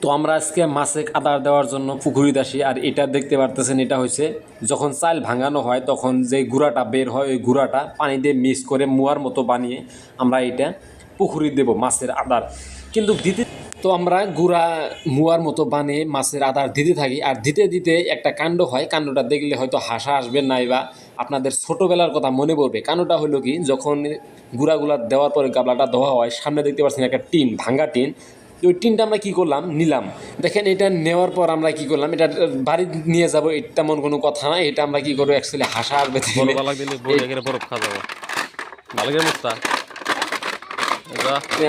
তো আমরা আজকে মাছে আদার দেওয়ার জন্য পুকুরিতে আসি। আর এটা দেখতে পারতেছেন, এটা হচ্ছে যখন চাল ভাঙানো হয় তখন যে গুঁড়াটা বের হয় ওই গুঁড়াটা পানি দিয়ে মিক্স করে মুয়ার মতো বানিয়ে আমরা এটা পুকুরি দেব মাছের আদার। কিন্তু দিতে তো আমরা গুঁড়া মুয়ার মতো বানিয়ে মাছের আদার দিতে থাকি। আর দিতে দিতে একটা কাণ্ড হয়, কাণ্ডটা দেখলে হয়তো হাসা আসবে নাই বা আপনাদের ছোটোবেলার কথা মনে পড়বে। কাণ্ডটা হলো কি, যখন গুঁড়াগুলা দেওয়ার পরে গাবলাটা ধোয়া হয়, সামনে দেখতে পাচ্ছেন একটা টিন, ভাঙ্গা টিন। ওই টিনটা আমরা কী করলাম, নিলাম। দেখেন এটা নেওয়ার পর আমরা কী করলাম, এটা বাড়ি নিয়ে যাবো তেমন কোনো কথা না। এটা আমরা কী করবো, অ্যাকচুয়ালি হাসা আসবে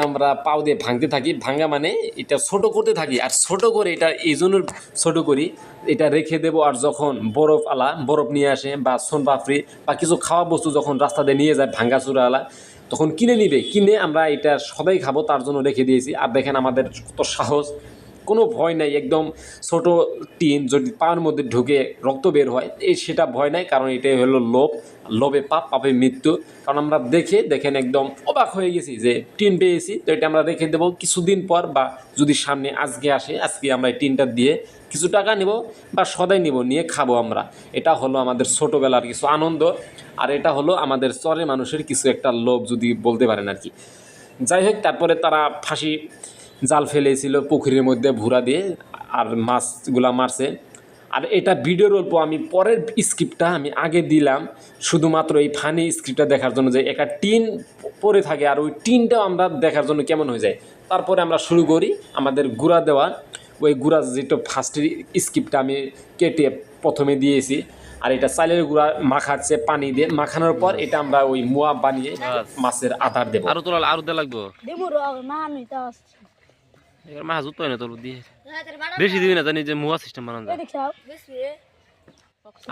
আমরা পাও দিয়ে ভাঙতে থাকি। ভাঙা মানে এটা ছোট করতে থাকি। আর ছোট করে এটা এই জন্য ছোট করি, এটা রেখে দেবো। আর যখন বরফ নিয়ে আসে বা সোনপাপড়ি বা কিছু খাওয়া বস্তু যখন রাস্তা দিয়ে নিয়ে যায় ভাঙ্গা চূড়াওয়ালা, তখন কিনে আমরা এটা সবাই খাবো, তার জন্য রেখে দিয়েছি। আর দেখেন আমাদের কত সাহস, কোনো ভয় নাই। একদম ছোট টিন যদি পায়ের মধ্যে ঢুকে রক্ত বের হয় সেটা ভয় নাই, কারণ এটাই হলো লোভে পাপ, পাপে মৃত্যু। কারণ আমরা দেখেন একদম অবাক হয়ে গেছি যে টিন পেয়েছি। তো এটা আমরা রেখে দেবো কিছুদিন পর, বা যদি সামনে আজকে আসে, আজকে আমরা এই টিনটা দিয়ে কিছু টাকা নেব বা সদাই নেব, নিয়ে খাবো আমরা। এটা হলো আমাদের ছোটোবেলার কিছু আনন্দ। আর এটা হলো আমাদের চরের মানুষের কিছু একটা লোভ যদি বলতে পারেন আর কি। যাই হোক, তারপরে তারা ফাঁসি জাল ফেলেছিল পুকুরের মধ্যে ভুরা দিয়ে, আর মাছগুলা মারছে। আর এটা ভিডিওর অল্প আমি পরের স্ক্রিপ্টটা আমি আগে দিলাম শুধুমাত্র এই ফানি স্ক্রিপ্টটা দেখার জন্য, যে একটা টিন পরে থাকে আর ওই টিনটাও আমরা দেখার জন্য কেমন হয়ে যায়। তারপরে আমরা শুরু করি আমাদের গুঁড়া দেওয়া। ওই গুঁড়া যেটা ফার্স্টের স্ক্রিপ্টটা আমি কেটে প্রথমে দিয়েছি। আর এটা চালের গুঁড়া মাখাচ্ছে পানি দিয়ে, মাখানোর পর এটা আমরা ওই মোয়া বানিয়ে মাছের আধার দেবো। আরো দে লাগবো মাছ উঠতো না তোর দিয়ে বেশি দিবি না, জানি যে মুয়া সিস্টেম বানান যায়।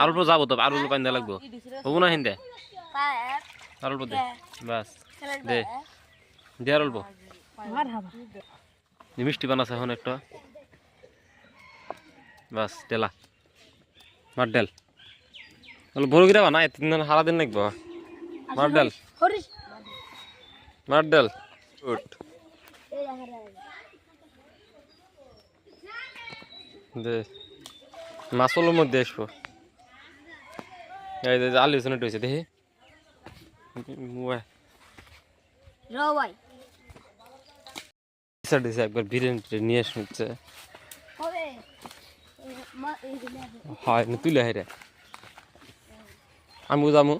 আর অল্প যাবো, তবে আর অল্প পানি দেওয়া লাগবো, হবো না হিন্দে। আর অল্প দে, বাস দে দে আর অল্প। মিষ্টি বানাচ্ছে এখন একটা, বাস ডেলা মার ডেল বড় গিরা বানা, 3 দিন হারা দিন লাগবো। মার ডেল মার ডেল দে মাছলের মধ্যে আসবো। এই যে আলু শুনে টইছে দেখি একবার বিরিয়ানি নিয়ে শুনছে হয় না, তুলে হাইরে আমি যামু।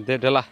দে ঢেলা